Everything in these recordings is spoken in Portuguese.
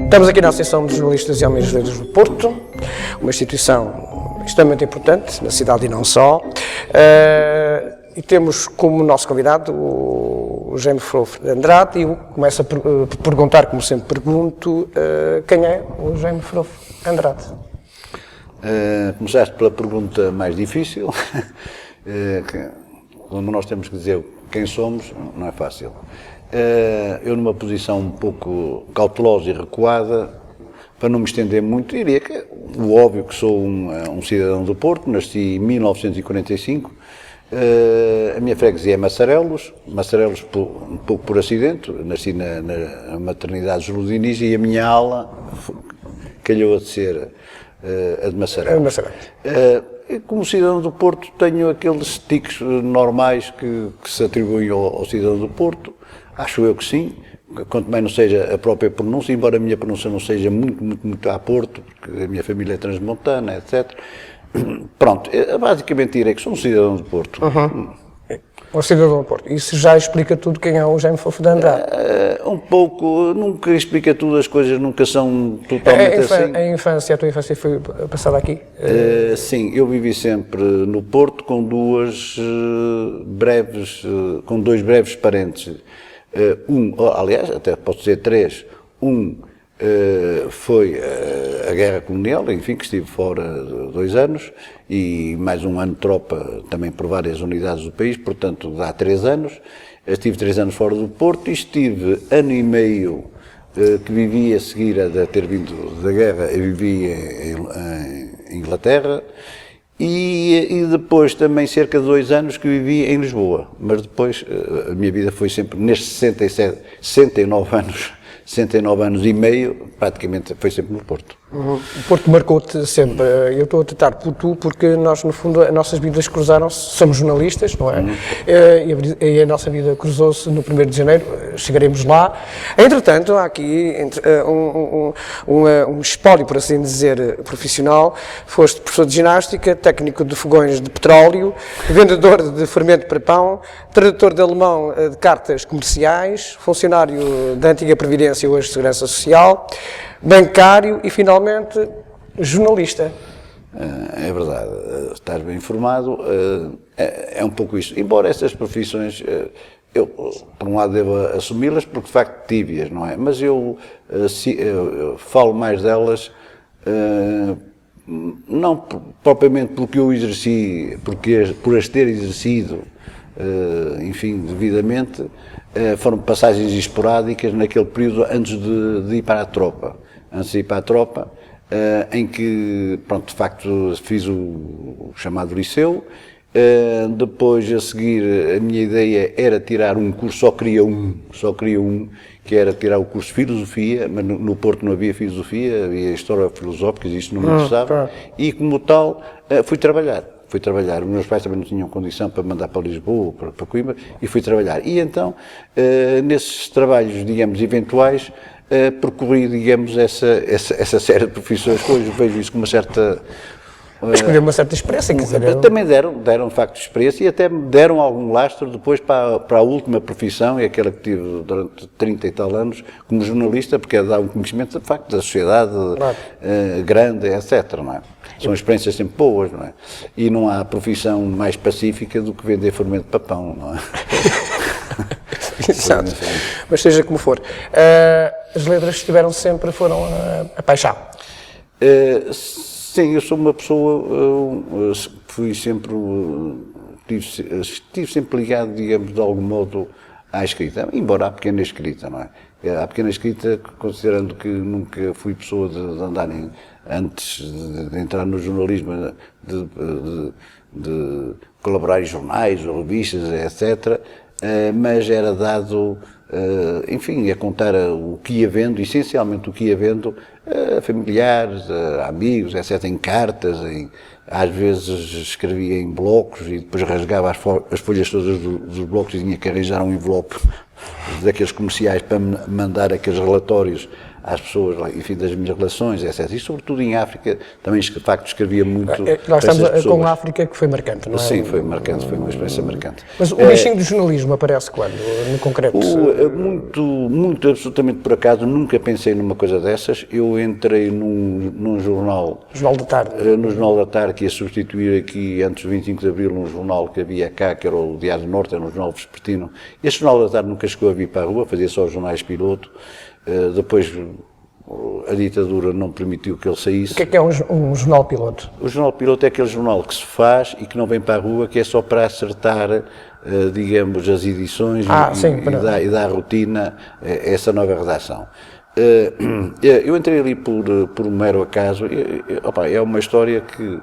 Estamos aqui na Associação de Jornalistas e Homens de Letras do Porto, uma instituição extremamente importante na cidade e não só, e temos como nosso convidado o Jaime Frofo de Andrade, e eu começo a perguntar, como sempre pergunto, quem é o Jaime Frofo de Andrade? Começaste pela pergunta mais difícil, quando nós temos que dizer quem somos, não é fácil. Eu, numa posição um pouco cautelosa e recuada, para não me estender muito, diria que o óbvio que sou um cidadão do Porto, nasci em 1945, a minha freguesia é Massarelos um pouco por acidente, nasci na maternidade Júlio Diniz e a minha ala calhou a de ser a de Massarelos. Como cidadão do Porto tenho aqueles tiques normais que se atribuem ao cidadão do Porto. Acho eu que sim, quanto mais não seja a própria pronúncia, embora a minha pronúncia não seja muito a Porto, porque a minha família é transmontana, etc. Pronto, basicamente direi que sou um cidadão do Porto. Um cidadão do Porto. Isso já explica tudo quem é o Jaime Frofo de Andrade? Um pouco, nunca explica tudo, as coisas nunca são totalmente assim. A tua infância foi passada aqui? Sim, eu vivi sempre no Porto com dois breves parentes. Aliás, até posso dizer três. Foi a Guerra Colonial, enfim, que estive fora 2 anos, e mais um ano de tropa também por várias unidades do país, portanto dá 3 anos. Estive 3 anos fora do Porto e estive ano e meio que vivi a seguir a ter vindo da guerra, eu vivi em Inglaterra. E depois também cerca de 2 anos que vivi em Lisboa, mas depois a minha vida foi sempre nestes 69 anos e meio, praticamente foi sempre no Porto. O Porto marcou-te sempre. Eu estou a tratar por tu porque nós, no fundo, as nossas vidas cruzaram-se, somos jornalistas, não é? E a nossa vida cruzou-se no 1º de janeiro, chegaremos lá. Entretanto, há aqui um espólio, por assim dizer, profissional. Foste professor de ginástica, técnico de fogões de petróleo, vendedor de fermento para pão, tradutor de alemão de cartas comerciais, funcionário da antiga Previdência, hoje Segurança Social, bancário e, finalmente, jornalista. É verdade, estás bem informado, é um pouco isso. Embora essas profissões, eu, por um lado, devo assumi-las porque, de facto, tive-as, não é? Mas eu falo mais delas, não propriamente porque eu exerci, por as ter exercido, enfim, devidamente, foram passagens esporádicas naquele período antes de ir para a tropa. Antes de ir para a tropa, em que, pronto, de facto, fiz o chamado liceu. Depois, a seguir, a minha ideia era tirar um curso, só queria um, que era tirar o curso de Filosofia, mas no Porto não havia Filosofia, havia História Filosófica, isso não me interessava, e como tal, fui trabalhar. Os meus pais também não tinham condição para mandar para Lisboa, para Coimbra, e fui trabalhar. E então, nesses trabalhos, digamos, eventuais, percorri, digamos, essa série de profissões que hoje vejo isso com uma certa... Escolheu uma certa experiência, quer dizer... Também deram de facto experiência e até me deram algum lastro depois para a última profissão, e aquela que tive durante 30 e tal anos, como jornalista, porque é dar um conhecimento de facto da sociedade, claro, grande, etc, não é? São experiências sempre boas, não é? E não há profissão mais pacífica do que vender fermento para pão, não é? Exato. Mas seja como for, as letras foram a paixão. Sim, eu sou uma pessoa, estive sempre ligado, digamos, de algum modo à escrita, embora à pequena escrita, não é? À pequena escrita, considerando que nunca fui pessoa de andar antes de entrar no jornalismo, de colaborar em jornais ou revistas, etc., mas era dado, enfim, a contar o que ia vendo, essencialmente o que ia vendo, a familiares, a amigos, etc., em cartas, às vezes escrevia em blocos e depois rasgava as folhas todas dos blocos e tinha que arranjar um envelope daqueles comerciais para mandar aqueles relatórios às pessoas, enfim, das minhas relações, etc. E sobretudo em África, também de facto escrevia muito. Nós estamos com a África que foi marcante, não é? Sim, foi marcante, foi uma experiência marcante. Mas o bichinho do jornalismo aparece quando, no concreto? Muito, absolutamente por acaso, nunca pensei numa coisa dessas. Eu entrei num jornal... Jornal da Tarde. No Jornal da Tarde, que ia substituir aqui, antes do 25 de Abril, um jornal que havia cá, que era o Diário do Norte, era um jornal vespertino. Este Jornal da Tarde nunca chegou a vir para a rua, fazia só os jornais piloto. Depois a ditadura não permitiu que ele saísse. O que é um jornal piloto? O jornal piloto é aquele jornal que se faz e que não vem para a rua, que é só para acertar, digamos, as edições e dar rotina a essa nova redação. Eu entrei ali por um mero acaso. É uma história que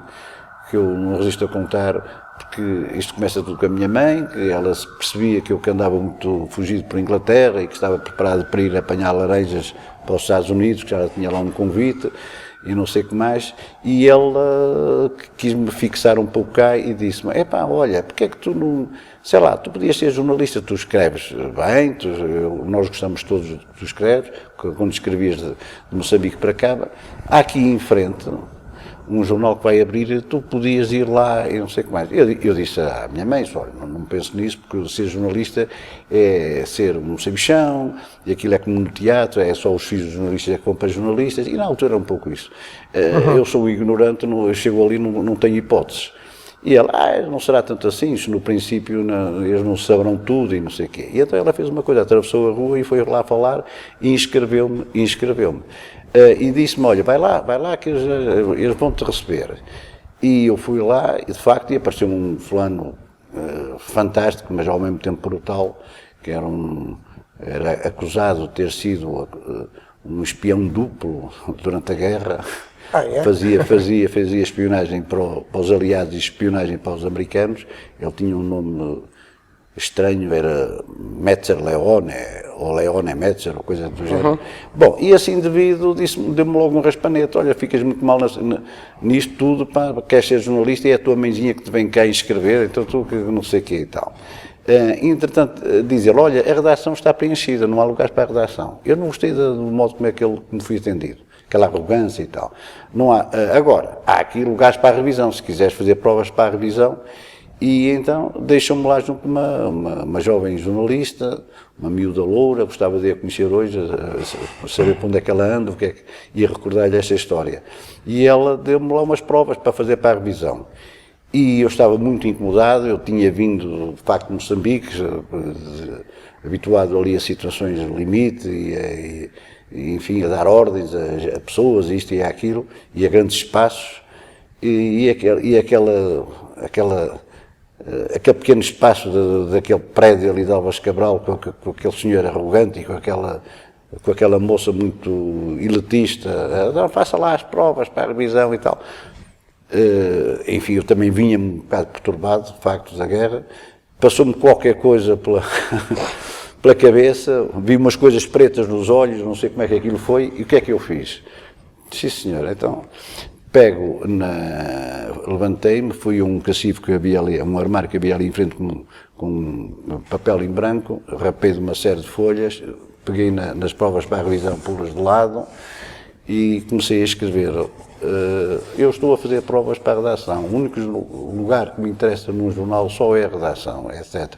eu não resisto a contar, porque isto começa tudo com a minha mãe, que ela percebia que eu andava muito fugido por Inglaterra e que estava preparado para ir apanhar laranjas para os Estados Unidos, que já tinha lá um convite e não sei o que mais, e ela quis-me fixar um pouco cá e disse-me, olha, porque é que tu não, sei lá, tu podias ser jornalista, tu escreves bem, nós gostamos todos do que tu escreves, quando escrevias de Moçambique para cá, há aqui em frente um jornal que vai abrir, tu podias ir lá e não sei o que mais. Eu disse à minha mãe, olha, não penso nisso, porque ser jornalista é ser um sabichão, e aquilo é como no teatro, é só os filhos dos jornalistas que vão para jornalistas, e na altura era um pouco isso. Eu sou um ignorante, eu chego ali, não tenho hipóteses. E ela, não será tanto assim, isso no princípio eles não saberão tudo e não sei o quê. E então ela fez uma coisa, atravessou a rua e foi lá falar e inscreveu-me. E disse-me, olha, vai lá que eles vão te receber. E eu fui lá e de facto apareceu um fulano fantástico, mas ao mesmo tempo brutal, que era acusado de ter sido um espião duplo durante a guerra. Fazia espionagem para os aliados e espionagem para os americanos. Ele tinha um nome estranho, era Metzer Leone, ou Leone Metzer, ou coisa do género. Bom, e esse indivíduo deu-me logo um raspanete, olha, ficas muito mal nisto tudo, queres ser jornalista e é a tua mãezinha que te vem cá inscrever, então tu que não sei o quê e tal. Entretanto, diz-ele, olha, a redação está preenchida, não há lugares para a redação. Eu não gostei do modo como é que ele me fui atendido, aquela arrogância e tal. Não há, agora, há aqui lugares para a revisão, se quiseres fazer provas para a revisão. E então deixam-me lá junto com uma jovem jornalista, uma miúda loura, gostava de a conhecer hoje, saber para onde é que ela anda, ia recordar-lhe esta história. E ela deu-me lá umas provas para fazer para a revisão. E eu estava muito incomodado, eu tinha vindo de facto de Moçambique, habituado ali a situações de limite e enfim, a dar ordens a pessoas, isto e aquilo, e a grandes espaços, e aquele pequeno espaço daquele prédio ali de Alves Cabral, com aquele senhor arrogante e com aquela moça muito elitista, faça lá as provas para a revisão e tal. Enfim, eu também vinha um bocado perturbado, de facto, da guerra. Passou-me qualquer coisa pela cabeça, vi umas coisas pretas nos olhos, não sei como é que aquilo foi, e o que é que eu fiz? Sim, senhor, então... levantei-me, fui a um cacifo que havia ali, a um armário que havia ali em frente com papel em branco, rapei de uma série de folhas, peguei nas provas para a revisão, pô-las de lado e comecei a escrever. Eu estou a fazer provas para a redação, o único lugar que me interessa num jornal só é a redação, etc.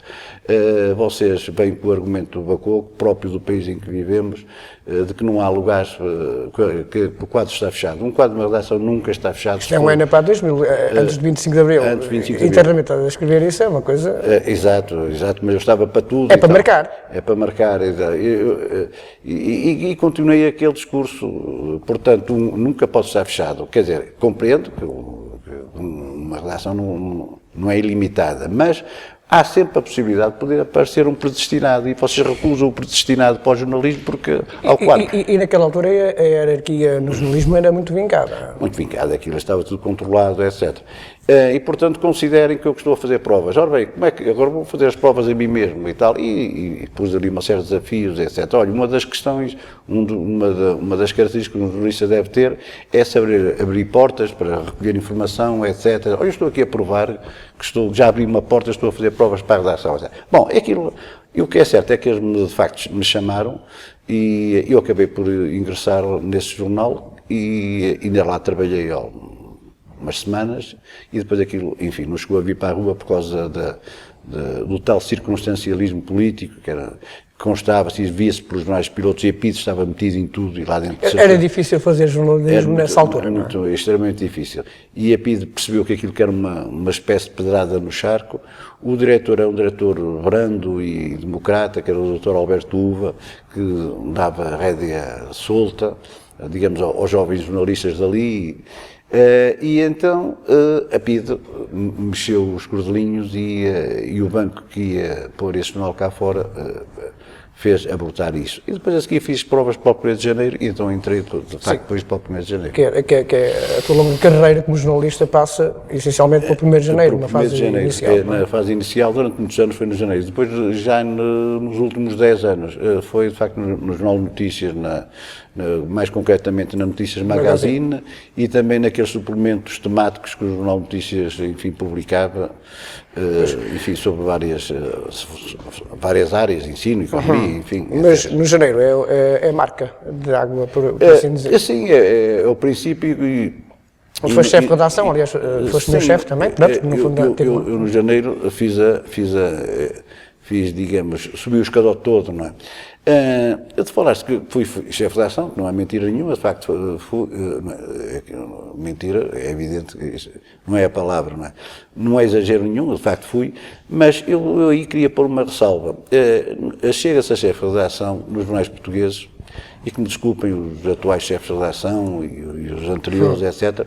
Vocês vêm com o argumento do Bacoco, próprio do país em que vivemos, de que não há lugares, que o quadro está fechado. Um quadro de uma redação nunca está fechado. Isto é um ano para 2000, antes de 25 de Abril. Antes de 25 de Abril. Internamente a escrever isso é uma coisa... Exato, mas eu estava para tudo. É para marcar. É para marcar, e continuei aquele discurso, portanto, nunca pode estar fechado. Quer dizer, compreendo que uma redação não é ilimitada, mas há sempre a possibilidade de poder aparecer um predestinado e vocês recusam o predestinado para o jornalismo porque ao quadro. E naquela altura a hierarquia no jornalismo era muito vincada. Muito vincada, aquilo estava tudo controlado, etc. E portanto considerem que eu estou a fazer provas. Ora bem, como é que agora vou fazer as provas a mim mesmo e tal? E pus ali uma série de desafios, etc. Olha, uma das questões, uma das características que um jornalista deve ter é saber abrir portas para recolher informação, etc. Olha, eu estou aqui a provar que já abri uma porta, estou a fazer provas para a redação. Bom, aquilo, e o que é certo é que eles de facto me chamaram e eu acabei por ingressar nesse jornal e ainda lá trabalhei umas semanas e depois aquilo, enfim, não chegou a vir para a rua por causa do tal circunstancialismo político que constava-se e via-se pelos jornais pilotos e a PIDE estava metido em tudo e lá dentro... Era difícil fazer jornalismo nessa altura, não é? Muito, extremamente difícil. E a PIDE percebeu que aquilo que era uma espécie de pedrada no charco. O diretor é um diretor brando e democrata, que era o Dr. Alberto Uva, que dava rédea solta, digamos, aos jovens jornalistas dali. E então a PIDE mexeu os cordelinhos e o banco que ia pôr esse jornal cá fora fez abortar isso. E depois a seguir fiz provas para o 1º de janeiro e então entrei de facto depois para o 1º de janeiro. Que é a tua longa carreira como jornalista passa essencialmente para o 1º de janeiro, na fase inicial. Na fase inicial, durante muitos anos foi no janeiro. Depois já nos últimos 10 anos foi de facto no Jornal de Notícias, mais concretamente na Notícias Magazine e também naqueles suplementos temáticos que o Jornal de Notícias, enfim, publicava, enfim, sobre várias áreas, ensino, economia, enfim. Mas no janeiro é marca de água, por assim dizer. Assim, é o princípio Mas foste chefe de redação, aliás, foste meu chefe também, portanto, no fundo... Eu no janeiro fiz, digamos, subi o escadão todo, não é? Eu te falaste que fui chefe de redação, que não há mentira nenhuma, de facto, mentira, é evidente, não é a palavra, não é? Não é exagero nenhum, de facto fui, mas eu aí queria pôr uma ressalva. Chega-se a chefe de redação nos jornais portugueses, e que me desculpem os atuais chefes de redação e os anteriores, etc.,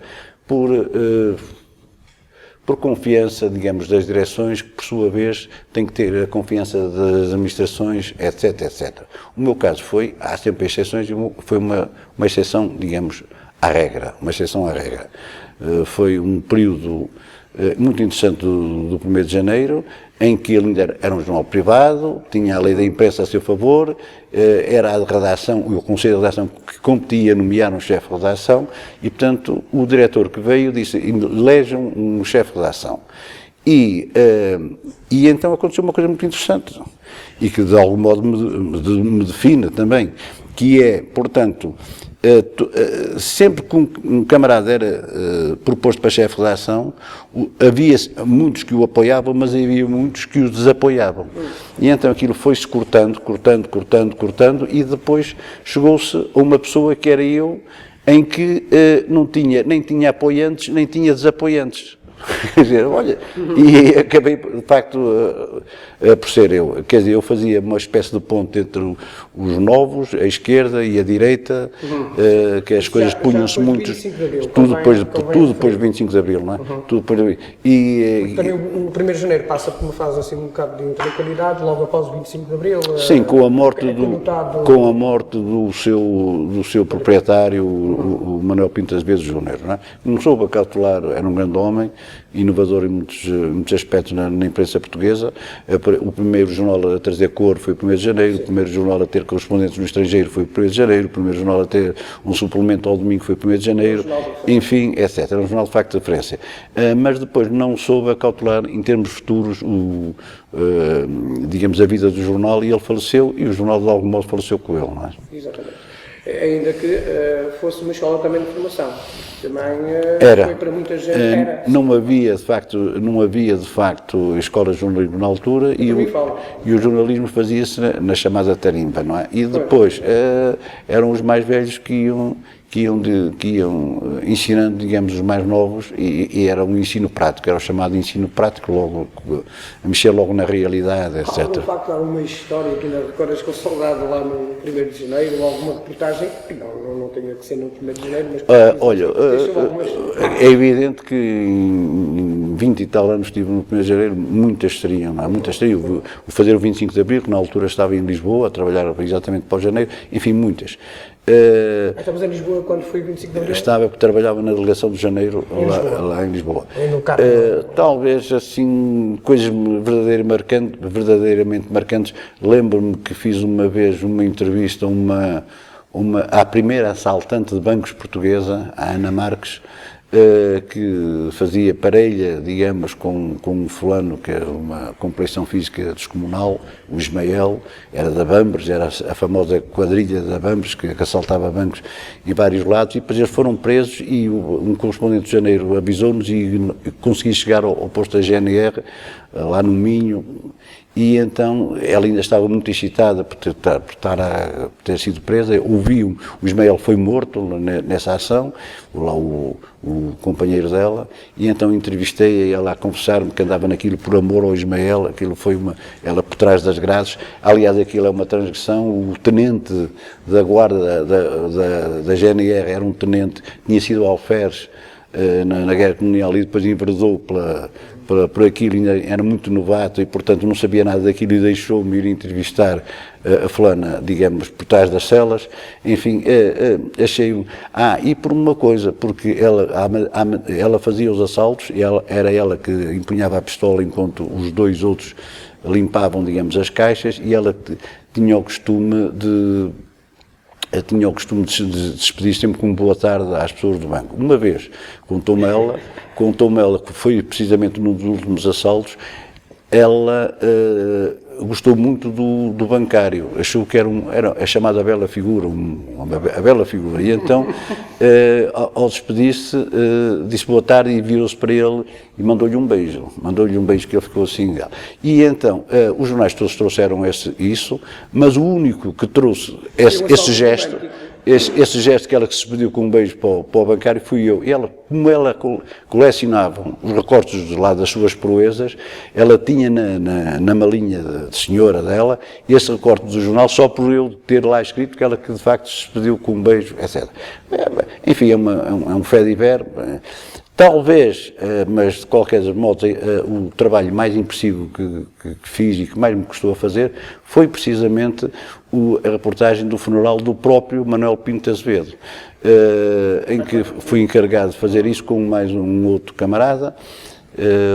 por confiança, digamos, das direções, que por sua vez têm que ter a confiança das administrações, etc, etc. O meu caso há sempre exceções, e foi uma exceção, digamos, à regra, foi um período muito interessante do 1º de janeiro, em que ele ainda era um jornal privado, tinha a lei da imprensa a seu favor, era a redação, o Conselho de Redação que competia a nomear um chefe de redação e, portanto, o diretor que veio disse, elejam um chefe de redação. E então aconteceu uma coisa muito interessante e que de algum modo me define também, que é, portanto, sempre que um camarada era proposto para chefe de redação, havia muitos que o apoiavam, mas havia muitos que o desapoiavam. E então aquilo foi-se cortando, e depois chegou-se a uma pessoa que era eu, em que nem tinha apoiantes, nem tinha desapoiantes. Quer dizer, olha, e acabei de facto por ser eu. Quer dizer, eu fazia uma espécie de ponte entre os novos, a esquerda e a direita, que as coisas punham-se muito. Tudo depois de 25 de Abril, não é? Tudo depois de... Também o 1º de janeiro passa por uma fase assim um bocado de intelectualidade, logo após o 25 de Abril. Sim, com a morte do seu proprietário, o Manuel Pinto Azevedo Júnior, não é? Não soube acautelar, era um grande homem, inovador em muitos aspectos na imprensa portuguesa. O primeiro jornal a trazer cor foi o 1º de janeiro, o primeiro jornal a ter correspondentes no estrangeiro foi o 1º de janeiro, o primeiro jornal a ter um suplemento ao domingo foi o 1º de janeiro, enfim, etc. Era um jornal de facto de referência. Mas depois não soube acautelar em termos futuros, digamos, a vida do jornal, e ele faleceu, e o jornal de algum modo faleceu com ele, não é? Exatamente. Ainda que fosse uma escola também de formação. Também foi para muita gente. Não havia de facto escola de jornalismo na altura e o jornalismo fazia-se na chamada tarimba, não é? E depois eram os mais velhos que iam ensinando, digamos, os mais novos, e era um ensino prático, era o chamado ensino prático, logo a mexer logo na realidade, etc. De facto, há uma história que ainda recordas com saudade lá no 1º de janeiro, ou alguma reportagem, que não tinha que ser no 1º de janeiro, mas... Olha, é evidente que em 20 e tal anos estive no 1º de janeiro, muitas seriam, não é? Muitas seriam. Vou fazer o 25 de Abril, que na altura estava em Lisboa, a trabalhar exatamente para o janeiro, enfim, muitas. Estamos em Lisboa quando foi 25 de Abril? Estava, porque trabalhava na Delegação de Janeiro, lá em Lisboa. Talvez, assim, coisas verdadeiramente marcantes. Lembro-me que fiz uma vez uma entrevista à primeira assaltante de bancos portuguesa, a Ana Marques, que fazia parelha, digamos, com um fulano que era uma compleição física descomunal, o Ismael, era da Bambres, era a famosa quadrilha da Bambres, que assaltava bancos em vários lados, e depois eles foram presos e um correspondente de Janeiro avisou-nos e consegui chegar ao posto da GNR, lá no Minho, e então ela ainda estava muito excitada por ter sido presa. Ouviu, o Ismael foi morto nessa ação, lá o companheiro dela, e então entrevistei-a, ela a confessar-me que andava naquilo por amor ao Ismael, aquilo foi ela por trás das grades, aliás aquilo é uma transgressão, o tenente da guarda da GNR era um tenente, tinha sido alferes na guerra colonial e depois enveredou por aquilo, ainda era muito novato e portanto não sabia nada daquilo e deixou-me ir entrevistar a fulana, digamos, por trás das celas. Enfim, achei... e por uma coisa, porque ela fazia os assaltos e era ela que empunhava a pistola enquanto os dois outros limpavam, digamos, as caixas, e ela tinha o costume de despedir sempre com boa tarde às pessoas do banco. Uma vez, contou-me ela que foi precisamente num dos últimos assaltos, ela gostou muito do bancário, achou que era a chamada bela figura, a bela figura, e então, ao despedir-se, disse boa tarde e virou-se para ele e mandou-lhe um beijo que ele ficou assim. E então, os jornais todos trouxeram isso, mas o único que trouxe esse gesto que ela se despediu com um beijo para o bancário, fui eu. E ela, como ela colecionava os recortes lá das suas proezas, ela tinha na malinha de senhora dela esse recorte do jornal, só por eu ter lá escrito que ela que de facto se despediu com um beijo, etc. Enfim, é um fait divers. Talvez, mas de qualquer modo, o trabalho mais impressivo que fiz e que mais me custou a fazer foi precisamente a reportagem do funeral do próprio Manuel Pinto Azevedo, em que fui encarregado de fazer isso com mais um outro camarada,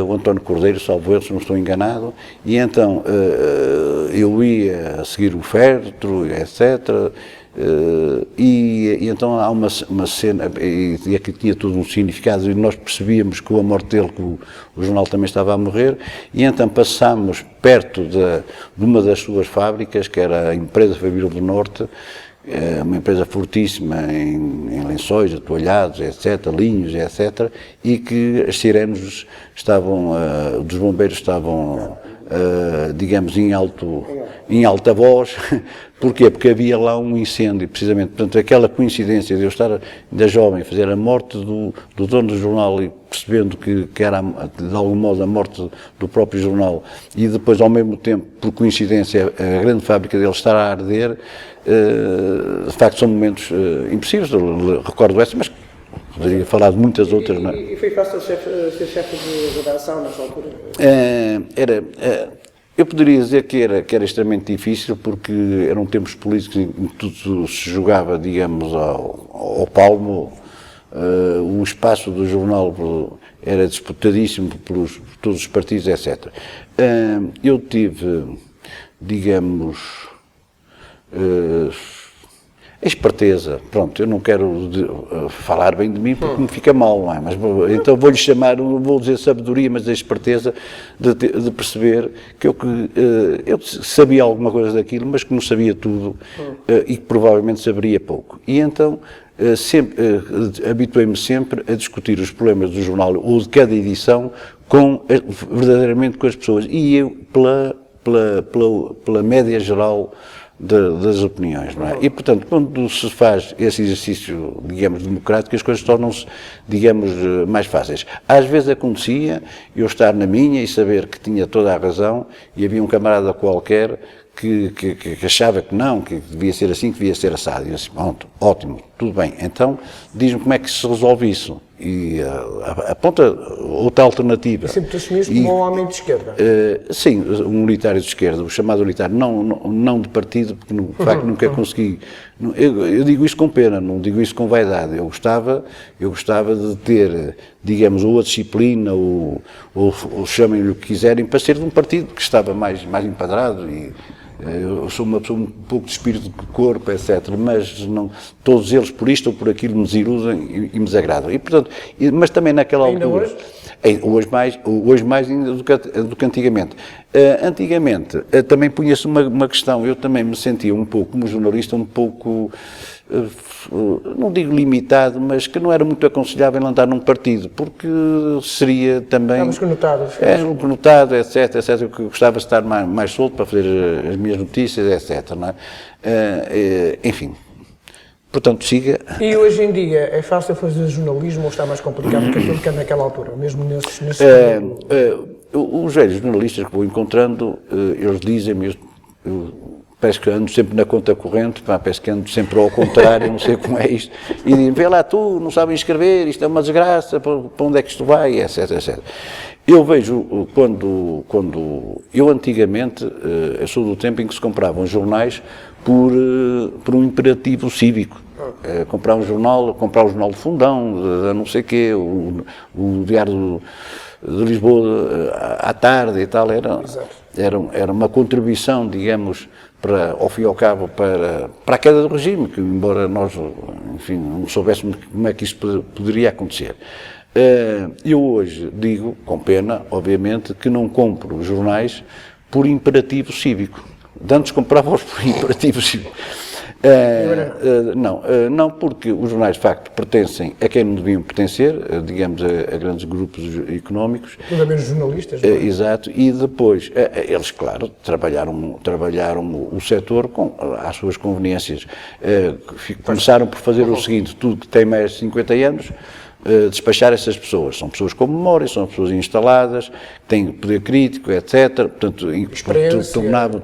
o António Cordeiro, salvo erro, se não estou enganado, e então eu ia seguir o féretro, etc., e então há uma cena, e aqui tinha todo um significado, e nós percebíamos que com a morte dele, que o jornal também estava a morrer, e então passámos perto de uma das suas fábricas, que era a empresa Fabril do Norte, uma empresa fortíssima em lençóis, atoalhados, etc., linhos, etc., e que as sirenes dos bombeiros estavam, digamos, em alta voz. Porquê? Porque havia lá um incêndio, precisamente. Portanto, aquela coincidência de eu estar ainda jovem, fazer a morte do dono do jornal e percebendo que era, de algum modo, a morte do próprio jornal, e depois, ao mesmo tempo, por coincidência, a grande fábrica dele estar a arder, de facto são momentos impossíveis. Recordo essa, mas poderia falar de muitas outras. Não é? E foi fácil ser chefe de redação nessa altura? Eu poderia dizer que era extremamente difícil, porque eram tempos políticos em que tudo se jogava, digamos, ao palmo. O espaço do jornal era disputadíssimo por todos os partidos, etc. Eu tive, digamos, a esperteza, pronto, eu não quero falar bem de mim porque me fica mal, não é? Mas então vou-lhe chamar, não vou dizer sabedoria, mas a esperteza de perceber que eu sabia alguma coisa daquilo, mas que não sabia tudo e que provavelmente saberia pouco. E então habituei-me sempre a discutir os problemas do jornal ou de cada edição verdadeiramente com as pessoas, e eu pela média geral das opiniões, não é? E, portanto, quando se faz esse exercício, digamos, democrático, as coisas tornam-se, digamos, mais fáceis. Às vezes acontecia eu estar na minha e saber que tinha toda a razão, e havia um camarada qualquer que achava que não, que devia ser assim, que devia ser assado. E eu disse, pronto, ótimo, tudo bem. Então, diz-me como é que se resolve isso. E aponta outra alternativa. E sempre te assumiste como um homem de esquerda? Sim, um unitário de esquerda, o chamado unitário, não de partido, porque de facto nunca consegui. Eu digo isso com pena, não digo isso com vaidade. Eu gostava de ter, digamos, ou a disciplina, ou chamem-lhe o que quiserem, para ser de um partido que estava mais enquadrado eu sou uma pessoa um pouco de espírito de corpo, etc., mas não, todos eles por isto ou por aquilo me desiludem e me desagradam. E, portanto, mas também naquela Ainda altura... Hoje mais ainda do que antigamente. Antigamente também punha-se uma questão, eu também me sentia um pouco, como jornalista, um pouco, não digo limitado, mas que não era muito aconselhável andar num partido, porque seria também... Estávamos conotados. Conotado, etc, etc, eu gostava de estar mais solto para fazer as minhas notícias, etc, não é? Enfim. Portanto, siga. E hoje em dia é fácil fazer jornalismo ou está mais complicado do que aquilo que é naquela altura, mesmo nesse os velhos jornalistas que vou encontrando, eles dizem-me, parece que ando sempre na conta corrente, parece que ando sempre ao contrário, não sei como é isto, e dizem, vê lá tu, não sabem escrever, isto é uma desgraça, para onde é que isto vai, etc, etc. Eu vejo, quando eu antigamente, eu sou do tempo em que se compravam jornais por um imperativo cívico. Comprar um jornal de Fundão, de não sei o quê, o Diário de Lisboa à tarde e tal, era uma contribuição, digamos, ao fim e ao cabo, para a queda do regime, que embora nós, enfim, não soubéssemos como é que isso poderia acontecer. Eu hoje digo, com pena, obviamente, que não compro jornais por imperativo cívico. Antes comprava-os por imperativo cívico. Não, porque os jornais, de facto, pertencem a quem não deviam pertencer, digamos, a grandes grupos económicos. Pelo menos jornalistas. Não é? Exato, e depois, eles, claro, trabalharam o setor às suas conveniências. Começaram por fazer o seguinte, tudo que tem mais de 50 anos, despachar essas pessoas. São pessoas com memória, são pessoas instaladas, têm poder crítico, etc. Portanto,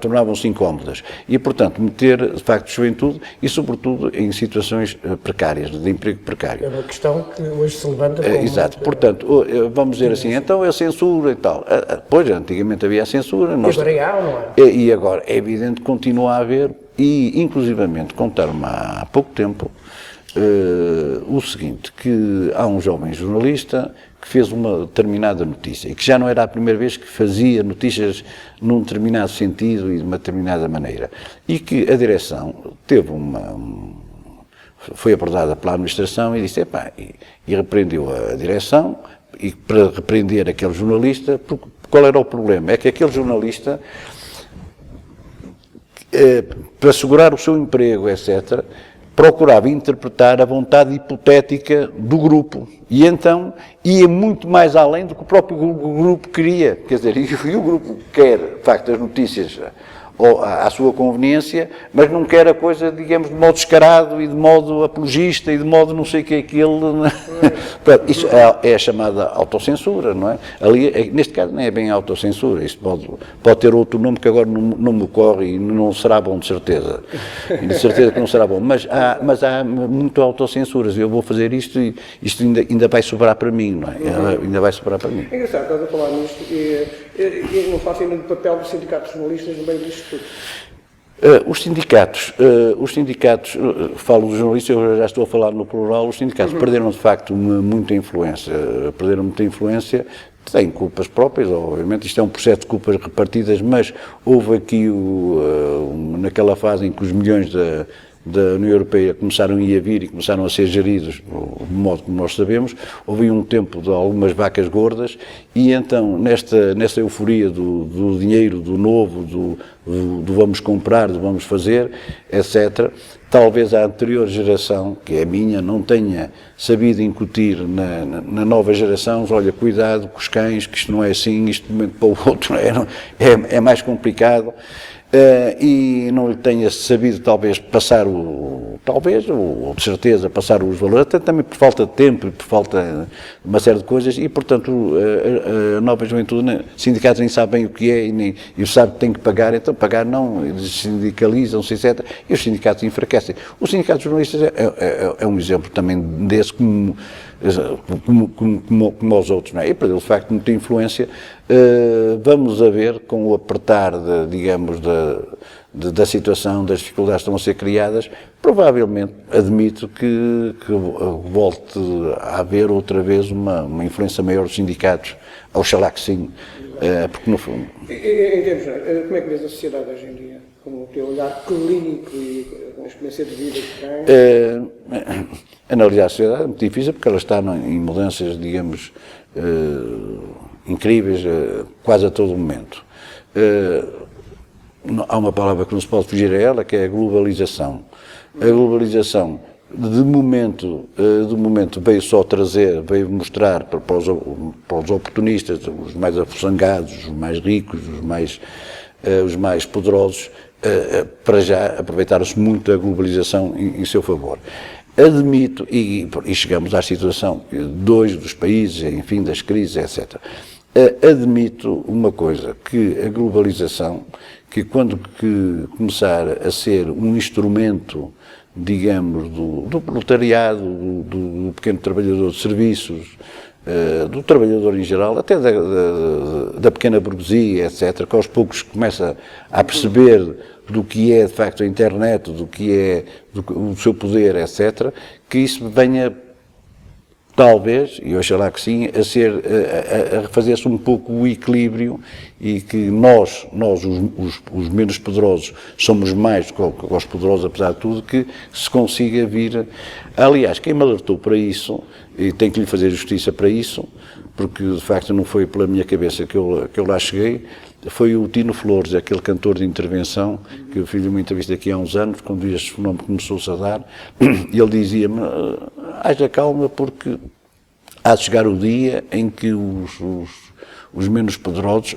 tornavam-se incómodas. E, portanto, meter, de facto, juventude e, sobretudo, em situações precárias, de emprego precário. É uma questão que hoje se levanta como... Exato. Portanto, vamos dizer assim, então é censura e tal. Pois, antigamente havia a censura. E agora há ou não é? E agora, é evidente que continua a haver, e, inclusivamente, contaram-me há pouco tempo, o seguinte, que há um jovem jornalista que fez uma determinada notícia e que já não era a primeira vez que fazia notícias num determinado sentido e de uma determinada maneira, e que a direção teve foi abordada pela administração e disse, e repreendeu a direção, e para repreender aquele jornalista, qual era o problema? É que aquele jornalista, para assegurar o seu emprego, etc., procurava interpretar a vontade hipotética do grupo e então ia muito mais além do que o próprio grupo queria, quer dizer, e o grupo quer, de facto, as notícias à sua conveniência, mas não quer a coisa, digamos, de modo descarado e de modo apologista e de modo não sei o que é aquilo. Isso é a chamada autocensura, não é? Ali, neste caso, não é bem autocensura, isso pode ter outro nome que agora não me ocorre e não será bom, de certeza. E de certeza que não será bom, mas há muito autocensuras e eu vou fazer isto e isto ainda vai sobrar para mim, não é? Ainda vai sobrar para mim. É engraçado, estás a falar nisto e não faço ainda do papel dos sindicatos jornalistas no meio disto tudo. Os sindicatos, falo dos jornalistas, eu já estou a falar no plural, os sindicatos perderam de facto muita influência, têm culpas próprias, obviamente, isto é um processo de culpas repartidas, mas houve aqui, naquela fase em que os milhões da União Europeia começaram a ir a vir e começaram a ser geridos do modo como nós sabemos, houve um tempo de algumas vacas gordas e então nesta euforia do dinheiro, do novo, do vamos comprar, do vamos fazer, etc., talvez a anterior geração, que é a minha, não tenha sabido incutir na nova geração, olha, cuidado com os cães, que isto não é assim, isto de um momento para o outro é mais complicado. E não lhe tenha sabido talvez passar ou de certeza passar os valores, até também por falta de tempo e por falta de uma série de coisas, e portanto a nova juventude, sindicatos nem sabem o que é e sabem que têm que pagar, então pagar não, eles sindicalizam-se, etc. E os sindicatos enfraquecem. Os sindicatos jornalistas é um exemplo também desse, como aos outros, não é? E perdeu de facto muita influência. Vamos a ver com o apertar, digamos, da situação, das dificuldades que estão a ser criadas, provavelmente admito que volte a haver outra vez uma influência maior dos sindicatos, oxalá que sim, porque no fundo... Em termos, como é que vês a sociedade hoje em dia? teu olhar clínico e com a experiência de vida que tem? Analisar a sociedade é muito difícil porque ela está em mudanças, digamos, incríveis quase a todo momento. Há uma palavra que não se pode fugir a ela, que é a globalização. A globalização, de momento veio só trazer, veio mostrar para os oportunistas, os mais afoxangados, os mais ricos, os mais poderosos, para já aproveitaram-se muito da globalização em seu favor. Admito, e chegamos à situação de dois dos países, enfim, das crises, etc. Admito uma coisa, que a globalização, que quando começar a ser um instrumento, digamos, do proletariado, do pequeno trabalhador de serviços, do trabalhador em geral, até da pequena burguesia, etc., que aos poucos começa a perceber do que é, de facto, a internet, do que é o seu poder, etc., que isso venha, talvez, e oxalá que sim, a fazer-se um pouco o equilíbrio e que nós os menos poderosos, somos mais do que os poderosos, apesar de tudo, que se consiga vir. Aliás, quem me alertou para isso, e tenho que lhe fazer justiça para isso, porque de facto não foi pela minha cabeça que eu lá cheguei, foi o Tino Flores, aquele cantor de intervenção, que eu fiz uma entrevista aqui há uns anos, quando este fenómeno começou-se a dar, e ele dizia-me, haja calma, porque há de chegar o dia em que os menos poderosos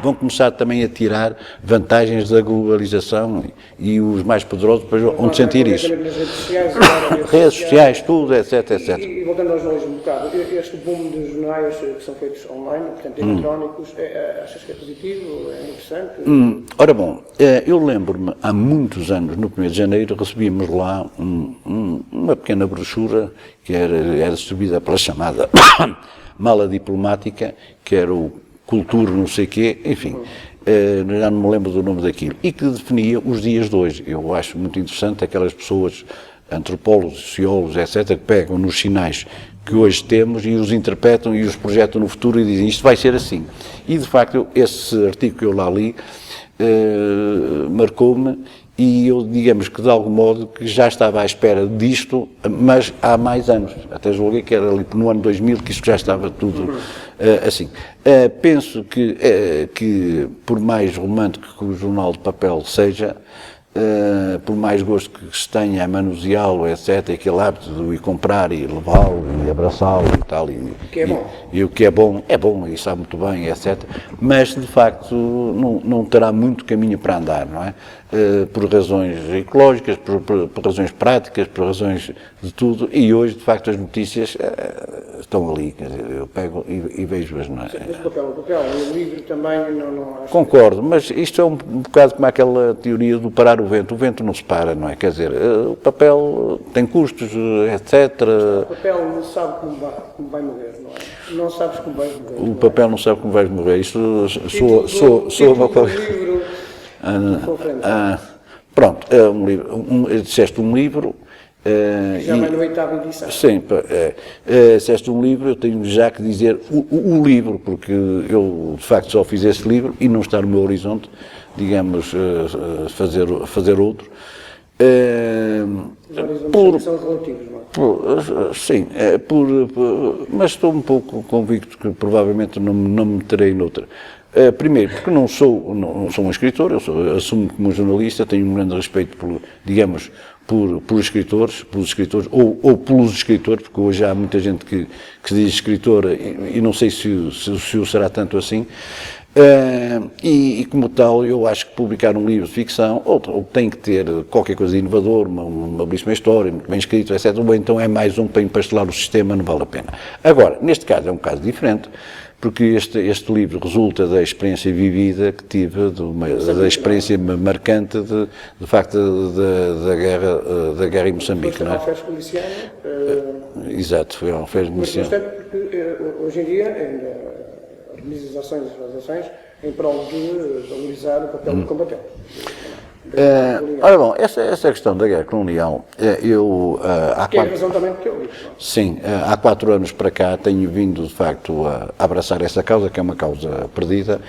vão começar também a tirar vantagens da globalização e os mais poderosos depois vão sentir isso. Redes sociais, tudo, etc, etc. E voltando aos jornais um bocado, este boom de jornais que são feitos online, portanto eletrónicos, achas que é positivo, é interessante? Ora bom, eu lembro-me, há muitos anos, no 1º de janeiro, recebíamos lá uma pequena brochura que era distribuída pela chamada mala diplomática, que era o Cultura, não sei o quê, enfim, já não me lembro do nome daquilo, e que definia os dias de hoje. Eu acho muito interessante aquelas pessoas, antropólogos, sociólogos, etc., que pegam nos sinais que hoje temos e os interpretam e os projetam no futuro e dizem isto vai ser assim. E, de facto, esse artigo que eu lá li marcou-me e eu, digamos que de algum modo, que já estava à espera disto, mas há mais anos. Até julguei que era ali no ano 2000 que isto já estava tudo assim. Penso que por mais romântico que o jornal de papel seja, por mais gosto que se tenha a manuseá-lo, etc., aquele hábito de ir comprar e levá-lo e abraçá-lo e tal, e o que é bom, e sabe muito bem, etc., mas de facto não terá muito caminho para andar, não é? Por razões ecológicas, por razões práticas, por razões de tudo, e hoje de facto as notícias estão ali, quer dizer, eu pego e vejo-as, não é? Mas o papel, o livro também não acho. Concordo, mas isto é um bocado como aquela teoria do parar o vento não se para, não é? Quer dizer, o papel tem custos, etc. O papel não sabe como vai morrer, não é? Não sabes como vais morrer. O papel não sabe como vais morrer, isto soa uma coisa. Pronto, é um livro, disseste um livro. Já vai na 8ª edição. Sim, disseste um livro, eu tenho já que dizer o livro, porque eu de facto só fiz esse livro e não está no meu horizonte, digamos, fazer outro. São relativos, não é? Sim, mas estou um pouco convicto que provavelmente não me meterei noutra. Primeiro, porque não sou um escritor, eu assumo como jornalista, tenho um grande respeito pelos escritores, ou pelos escritores, porque hoje há muita gente que se diz escritora e não sei se o será tanto assim. E como tal, eu acho que publicar um livro de ficção ou tem que ter qualquer coisa de inovador, uma belíssima história, muito bem escrito, etc. Ou então é mais para empastelar o sistema, não vale a pena. Agora, neste caso é um caso diferente, porque este livro resulta da experiência vivida que tive, da experiência marcante de facto da guerra em Moçambique. Não é? Foi policiano. Exato, foi um alfés miliciano. Mas bastante porque hoje em dia organiza as ações em prol de valorizar o papel do combatente. Ora bom, essa questão da guerra colonial, Que é a razão também que eu li. sim, há 4 anos para cá tenho vindo de facto a abraçar essa causa, que é uma causa perdida,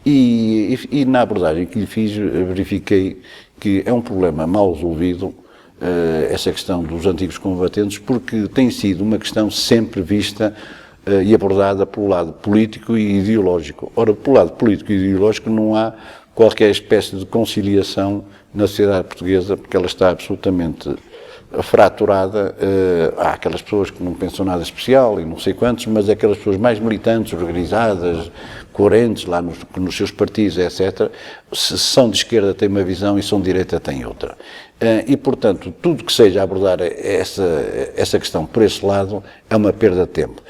e na abordagem que lhe fiz verifiquei que é um problema mal resolvido, essa questão dos antigos combatentes, porque tem sido uma questão sempre vista e abordada pelo lado político e ideológico. Ora, pelo lado político e ideológico não há qualquer espécie de conciliação na sociedade portuguesa, porque ela está absolutamente fraturada. Há aquelas pessoas que não pensam nada especial e não sei quantos, mas aquelas pessoas mais militantes, organizadas, coerentes lá nos seus partidos, etc., se são de esquerda têm uma visão e são de direita têm outra. E, portanto, tudo que seja abordar essa questão por esse lado é uma perda de tempo.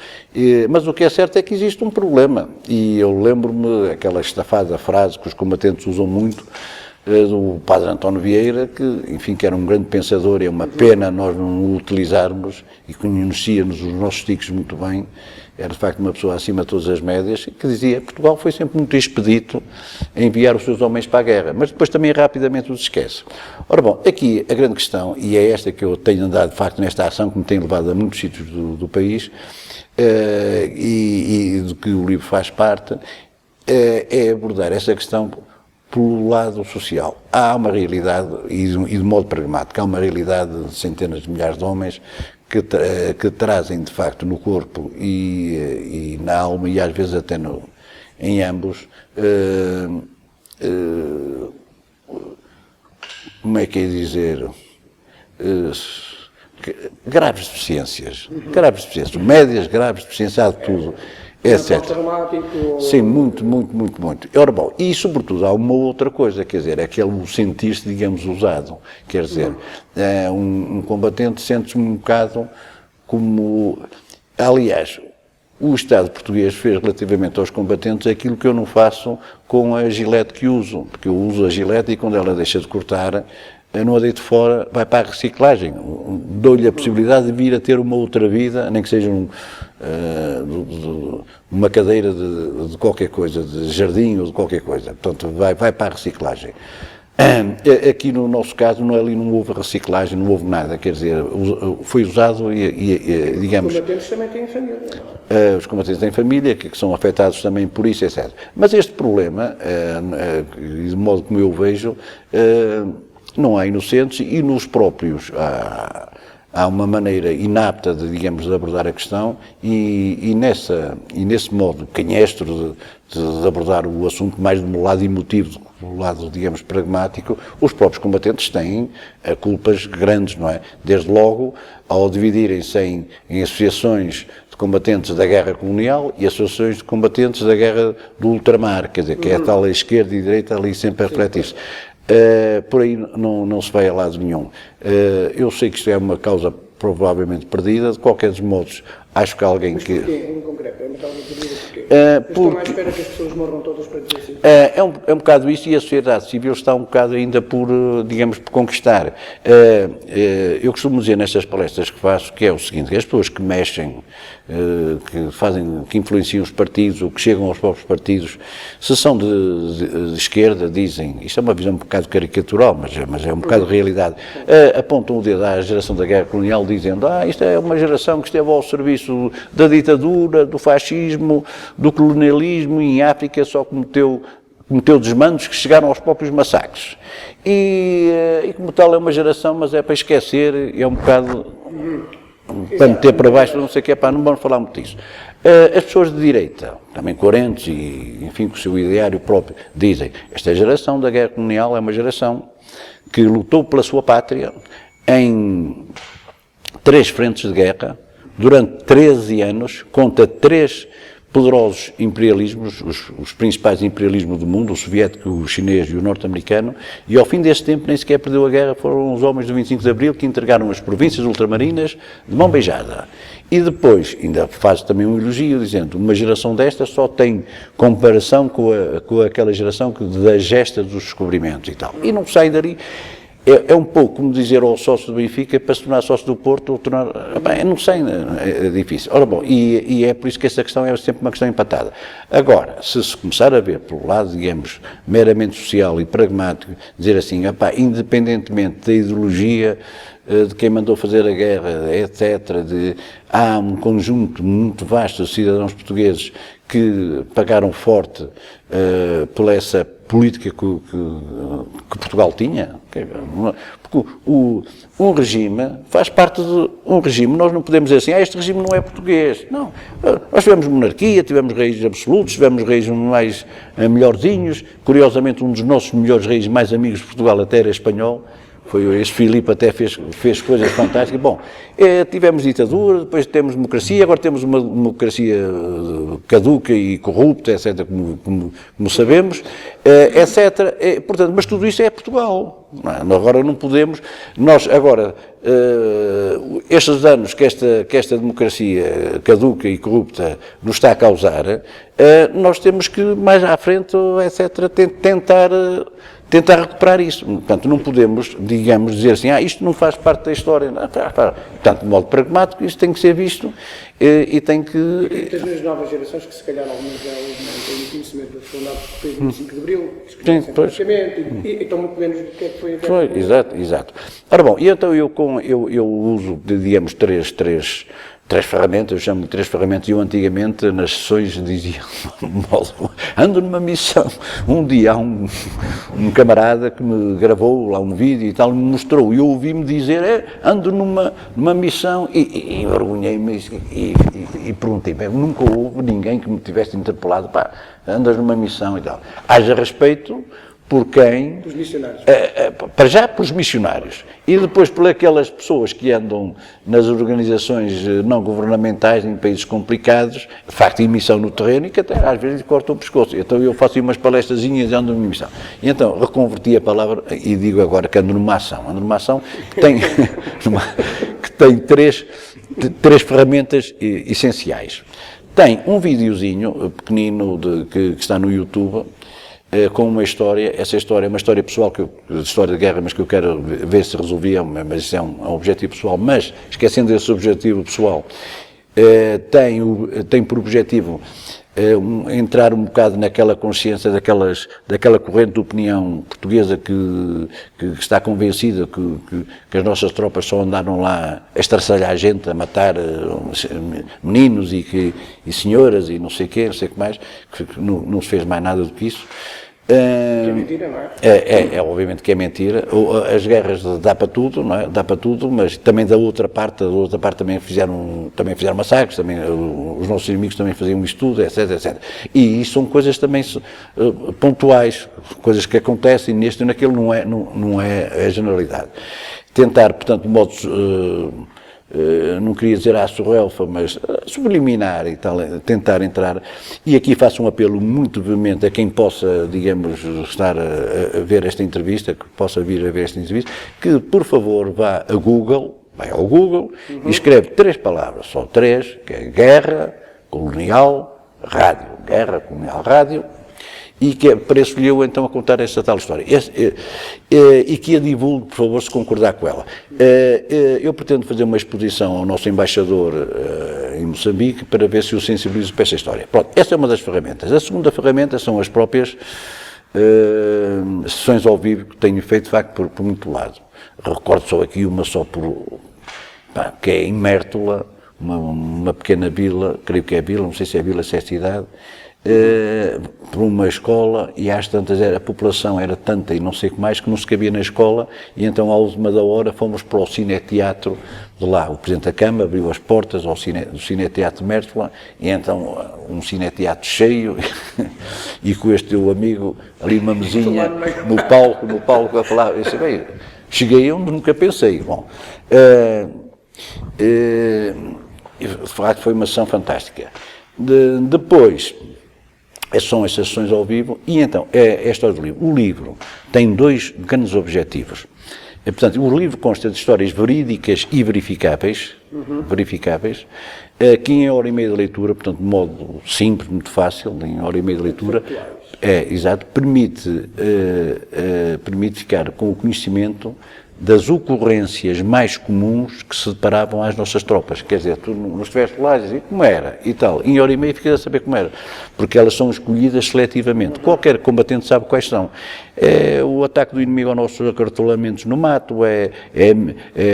Mas o que é certo é que existe um problema, e eu lembro-me aquela estafada frase que os combatentes usam muito, do padre António Vieira, que, enfim, que era um grande pensador, e é uma pena nós não o utilizarmos, e conhecia-nos os nossos ticos muito bem, era de facto uma pessoa acima de todas as médias, que dizia que Portugal foi sempre muito expedito a enviar os seus homens para a guerra, mas depois também rapidamente os esquece. Ora bom, aqui a grande questão, e é esta que eu tenho andado de facto nesta ação, que me tem levado a muitos sítios do país, e do que o livro faz parte, é abordar essa questão pelo lado social. Há uma realidade, e de modo pragmático, há uma realidade de centenas de milhares de homens que trazem, de facto, no corpo e na alma, e às vezes até em ambos, como é que é dizer, graves deficiências, médias, graves deficiências, há de tudo, etc. Sim, muito. Ora bom, e sobretudo há uma outra coisa, quer dizer, aquele sentir-se, digamos, usado. Quer dizer, um combatente sente-se um bocado como... Aliás, o Estado português fez relativamente aos combatentes aquilo que eu não faço com a gilete que uso, porque eu uso a gilete e quando ela deixa de cortar, eu não a deito fora, vai para a reciclagem. Dou-lhe a possibilidade de vir a ter uma outra vida, nem que seja uma cadeira de qualquer coisa, de jardim ou de qualquer coisa. Portanto, vai para a reciclagem. Aqui no nosso caso, ali não houve reciclagem, não houve nada, quer dizer, foi usado e digamos... Os combatentes também têm família. Os combatentes têm família, que são afetados também por isso, etc. Mas este problema, de modo como eu o vejo, não há inocentes e nos próprios há uma maneira inapta de, digamos, de abordar a questão e nesse modo canhestro de abordar o assunto mais do lado emotivo do que do lado, digamos, pragmático, os próprios combatentes têm culpas grandes, não é? Desde logo, ao dividirem-se em associações de combatentes da guerra colonial e associações de combatentes da guerra do ultramar, quer dizer, que é a tal esquerda e direita ali sempre a refletir-se. Por aí não se vai a lado nenhum. Eu sei que isto é uma causa provavelmente perdida, de qualquer dos modos, acho que alguém Mas que... porquê, em concreto? É uma causa perdida porquê? Estão à espera que as pessoas morram todas para dizer assim? É um bocado isso, e a sociedade civil está um bocado ainda por, digamos, por conquistar. Eu costumo dizer nestas palestras que faço que é o seguinte, que as pessoas que mexem, que influenciam os partidos ou que chegam aos próprios partidos, se são de esquerda, dizem, isto é uma visão um bocado caricatural, mas é um bocado de realidade, apontam o dedo à geração da guerra colonial dizendo, isto é uma geração que esteve ao serviço da ditadura, do fascismo, do colonialismo, e em África só cometeu desmandos que chegaram aos próprios massacres. E como tal é uma geração, mas é para esquecer, é um bocado para meter para baixo, não sei o que é, não vamos falar muito disso. As pessoas de direita, também coerentes e, enfim, com o seu ideário próprio, dizem, esta geração da guerra colonial é uma geração que lutou pela sua pátria em 3 frentes de guerra, durante 13 anos, contra 3 poderosos imperialismos, os principais imperialismos do mundo, o soviético, o chinês e o norte-americano, e ao fim desse tempo nem sequer perdeu a guerra, foram os homens do 25 de Abril que entregaram as províncias ultramarinas de mão beijada. E depois, ainda faz também um elogio, dizendo, uma geração destas só tem comparação com aquela geração da gesta dos descobrimentos e tal. E não sai dali. é um pouco como dizer ao sócio do Benfica para se tornar sócio do Porto, ou tornar, eu não sei, é difícil. Ora bom, e é por isso que essa questão é sempre uma questão empatada. Agora, se começar a ver pelo lado, digamos, meramente social e pragmático, dizer assim, independentemente da ideologia, de quem mandou fazer a guerra, etc., há um conjunto muito vasto de cidadãos portugueses que pagaram forte pela essa política que Portugal tinha. Porque um regime faz parte de um regime. Nós não podemos dizer assim, este regime não é português. Não. Nós tivemos monarquia, tivemos reis absolutos, tivemos reis mais melhorzinhos. Curiosamente, um dos nossos melhores reis mais amigos de Portugal até era espanhol. Foi esse Filipe, até fez coisas fantásticas. Bom, tivemos ditadura, depois temos democracia, agora temos uma democracia caduca e corrupta, etc., como sabemos, etc. Portanto, mas tudo isso é Portugal. Agora não podemos, nós agora, estes danos que esta democracia caduca e corrupta nos está a causar, nós temos que, mais à frente, etc., tentar recuperar isso. Portanto, não podemos, digamos, dizer assim, isto não faz parte da história. Não, portanto, de modo pragmático, isto tem que ser visto e tem que... Muitas das novas gerações que, se calhar, algumas já não têm conhecimento da Segunda República, 25 de Abril, e estão muito menos do que é que foi a guerra. Foi, exato. Ora bom, e então eu uso, digamos, três ferramentas, eu chamo de 3 ferramentas, e eu antigamente nas sessões dizia, ando numa missão. Um dia há um camarada que me gravou lá um vídeo e tal, me mostrou, e eu ouvi-me dizer, ando numa missão, e envergonhei-me e perguntei, nunca houve ninguém que me tivesse interpelado, andas numa missão e tal. Haja respeito por quem? Os missionários. Para já, pelos missionários. E depois por aquelas pessoas que andam nas organizações não governamentais, em países complicados, de facto, em missão no terreno, e que até às vezes cortam o pescoço. Então eu faço umas palestrazinhas e ando numa missão. E então reconverti a palavra e digo agora que ando numa ação. Ando numa ação que tem três ferramentas essenciais. Tem um videozinho pequenino que está no YouTube, com uma história. Essa história é uma história pessoal, história de guerra, mas que eu quero ver se resolvia, mas isso é um objetivo pessoal. Mas, esquecendo esse objetivo pessoal, tem por objetivo entrar um bocado naquela consciência daquela corrente de opinião portuguesa que está convencida que as nossas tropas só andaram lá a estraçalhar a gente, a matar meninos e senhoras e não sei o que mais, que não se fez mais nada do que isso. É mentira, não é? Obviamente que é mentira. As guerras dá para tudo, não é? Dá para tudo, mas também da outra parte também fizeram massacres, também os nossos inimigos também faziam isto tudo, etc. E isso são coisas também pontuais, coisas que acontecem neste e naquele, não é a generalidade. Tentar, portanto, de modo não queria dizer à surrelfa, mas subliminar e tal, tentar entrar, e aqui faço um apelo muito veemente a quem possa, digamos, estar a ver esta entrevista, que possa vir a ver esta entrevista, que por favor vai ao Google e escreve 3 palavras, só 3, que é guerra colonial rádio, e que apareço-lhe eu então a contar esta tal história, e que a divulgue, por favor, se concordar com ela. Eu pretendo fazer uma exposição ao nosso embaixador em Moçambique para ver se o sensibilizo para esta história. Pronto, essa é uma das ferramentas. A segunda ferramenta são as próprias sessões ao vivo que tenho feito, de facto, por muito lado. Recordo só aqui uma que é em Mértola, uma pequena vila, creio que é vila, não sei se é vila, se é cidade, por uma escola, e às tantas a população era tanta e não sei o que mais, que não se cabia na escola, e então à última da hora fomos para o cineteatro de lá. O Presidente da Câmara abriu as portas do cineteatro de Mértola, e então um cineteatro cheio, e com este teu amigo ali uma mesinha no palco a falar. Eu disse, bem, cheguei onde nunca pensei. Bom, de facto foi uma sessão fantástica. Depois, são as sessões ao vivo, e então, é a história do livro. O livro tem 2 grandes objetivos. Portanto, o livro consta de histórias verídicas e verificáveis, que em hora e meia de leitura, portanto, de modo simples, muito fácil, em hora e meia de leitura, exato, permite ficar com o conhecimento das ocorrências mais comuns que se deparavam às nossas tropas. Quer dizer, tu não estiveste lá e dizes como era e tal. Em hora e meia ficas a saber como era, porque elas são escolhidas seletivamente. Qualquer combatente sabe quais são. É o ataque do inimigo aos nossos acartolamentos no mato, é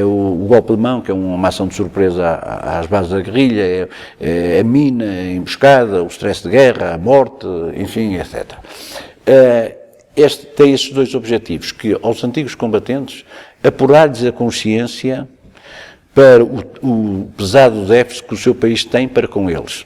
o golpe de mão, que é uma ação de surpresa às bases da guerrilha, é a mina, a emboscada, o stress de guerra, a morte, enfim, etc. Tem estes dois objetivos, que aos antigos combatentes apurar-lhes a consciência para o pesado déficit que o seu país tem para com eles.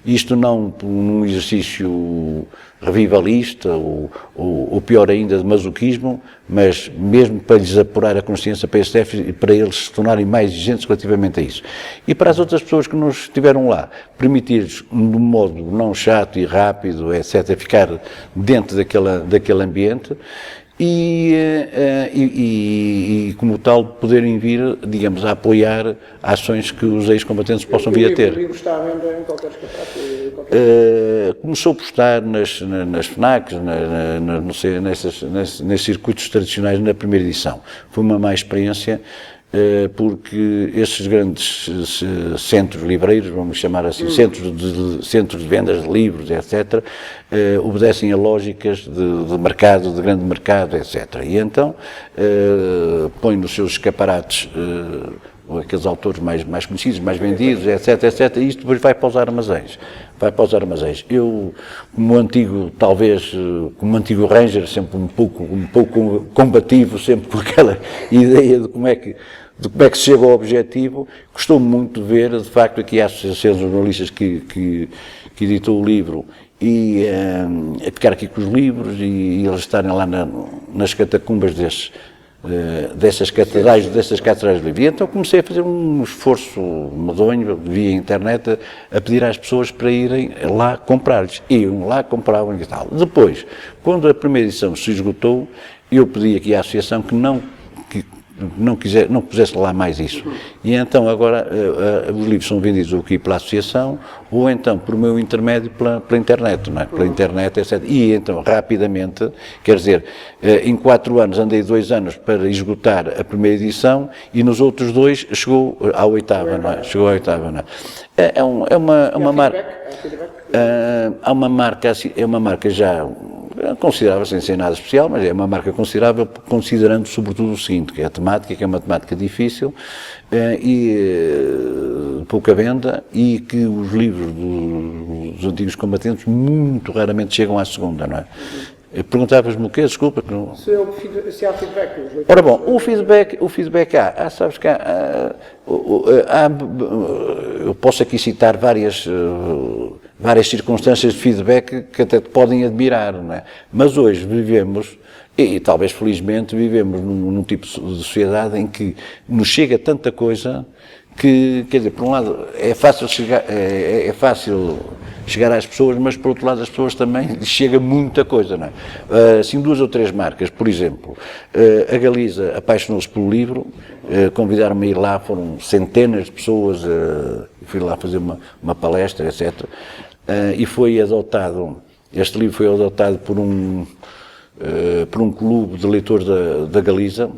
Isto não num exercício revivalista ou pior ainda de masoquismo, mas mesmo para lhes apurar a consciência para esse déficit e para eles se tornarem mais exigentes relativamente a isso. E para as outras pessoas que não estiveram lá, permitir-lhes, de um modo não chato e rápido, etc., ficar dentro daquele ambiente e como tal, poderem vir, digamos, a apoiar ações que os ex-combatentes possam vir a ter. O livro está à venda em qualquer escapato? Começou por estar nas FNACs, nesses circuitos tradicionais na primeira edição. Foi uma má experiência, porque esses grandes centros livreiros, vamos chamar assim, centros de vendas de livros, etc., obedecem a lógicas de mercado, de grande mercado, etc. E então põem nos seus escaparates aqueles autores mais conhecidos, mais vendidos, etc., etc., e isto depois vai para os armazéns. Eu, como antigo Ranger, sempre um pouco combativo, sempre com aquela ideia de como é que se chega ao objetivo, gostou muito de ver, de facto, aqui a Associação de Jornalistas que editou o livro e a ficar aqui com os livros e eles estarem lá nas catacumbas dessas catedrais de livro. E então comecei a fazer um esforço medonho, via internet, a pedir às pessoas para irem lá comprar-lhes. Iam lá, compravam e tal. Depois, quando a primeira edição se esgotou, eu pedi aqui à associação que não pusesse lá mais isso. E então agora os livros são vendidos ou aqui pela associação ou então por meu intermédio pela internet, não é? Pela internet, etc. E então rapidamente, quer dizer, em 4 anos andei 2 anos para esgotar a primeira edição e nos outros 2 chegou à 8ª, não é? Chegou à 8ª, não é? É uma marca. É uma marca já considerável, sem ser nada especial, mas é uma marca considerável, considerando sobretudo o seguinte, que é a temática, que é uma temática difícil e pouca venda, e que os livros dos antigos combatentes muito raramente chegam à segunda, não é? Perguntavas-me o quê? Desculpa. Que não... Se há feedback. Ora bom, o feedback há. Sabes que eu posso aqui citar várias circunstâncias de feedback que até te podem admirar, não é? Mas hoje vivemos, e talvez felizmente, vivemos num tipo de sociedade em que nos chega tanta coisa que, quer dizer, por um lado é fácil chegar às pessoas, mas por outro lado as pessoas também chega muita coisa, não é? Assim, 2 ou 3 marcas, por exemplo, a Galiza apaixonou-se pelo livro, convidaram-me a ir lá, foram centenas de pessoas, fui lá fazer uma palestra, etc. E foi adotado, este livro foi adotado por um clube de leitores da Galiza.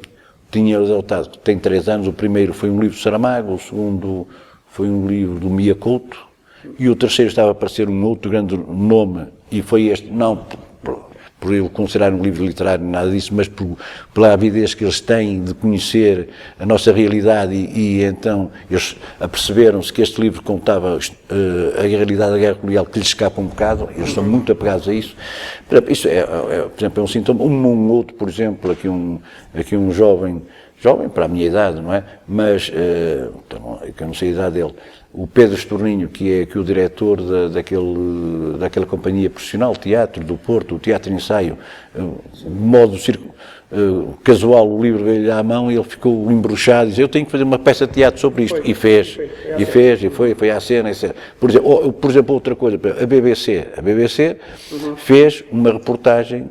Tinha adotado, tem 3 anos, o primeiro foi um livro de Saramago, o segundo foi um livro do Mia Couto, e o terceiro estava a parecer um outro grande nome, e foi este, não por eu considerar um livro literário, nada disso, mas pela avidez que eles têm de conhecer a nossa realidade e então eles aperceberam-se que este livro contava a realidade da guerra colonial que lhes escapa um bocado, eles são muito apegados a isso. Isso por exemplo, é um sintoma. Um outro, por exemplo, aqui um jovem para a minha idade, não é? Mas, que eu não sei a idade dele, o Pedro Estorninho, que é o diretor daquela companhia profissional, Teatro do Porto, o Teatro Ensaio, de modo casual, o livro veio-lhe à mão e ele ficou embruxado e disse, eu tenho que fazer uma peça de teatro sobre isto. E foi à cena, etc. Por exemplo, outra coisa, a BBC fez uma reportagem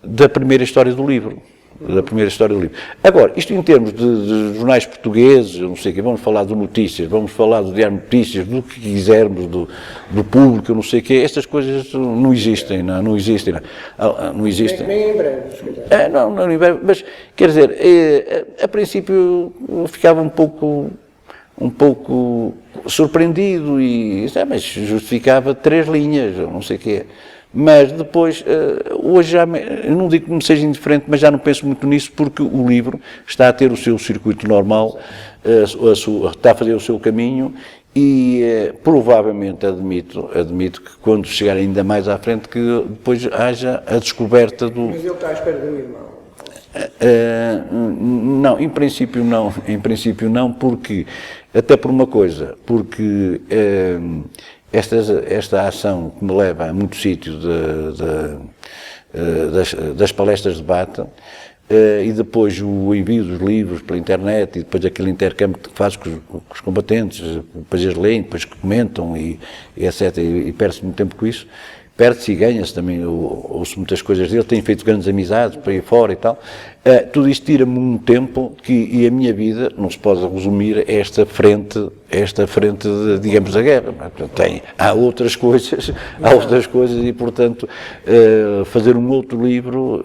da primeira história do livro. da primeira história do livro. Agora, isto em termos de jornais portugueses, não sei o quê, vamos falar de notícias, vamos falar do Diário de Notícias, do que quisermos, do público, não sei o quê, estas coisas não existem, não existem. Não existem. Nem em breve, se calhar. Não em breve, mas, quer dizer, a princípio eu ficava um pouco surpreendido e mas justificava 3 linhas, não sei o quê. Mas depois, hoje já, eu não digo que me seja indiferente, mas já não penso muito nisso porque o livro está a ter o seu circuito normal, está a fazer o seu caminho e provavelmente admito que quando chegar ainda mais à frente que depois haja a descoberta do... Mas ele está à espera do irmão. Não, em princípio não, porque, até por uma coisa, porque esta ação que me leva a muitos sítios das palestras de debate e depois o envio dos livros pela internet e depois aquele intercâmbio que faz com os combatentes, depois eles leem, depois comentam e etc. E perde-se muito tempo com isso. Perde-se e ganha-se também, ouço muitas coisas dele, tem feito grandes amizades para aí fora e tal. Tudo isto tira-me um tempo e a minha vida não se pode resumir a esta frente digamos, da guerra. Há outras coisas e, portanto, fazer um outro livro,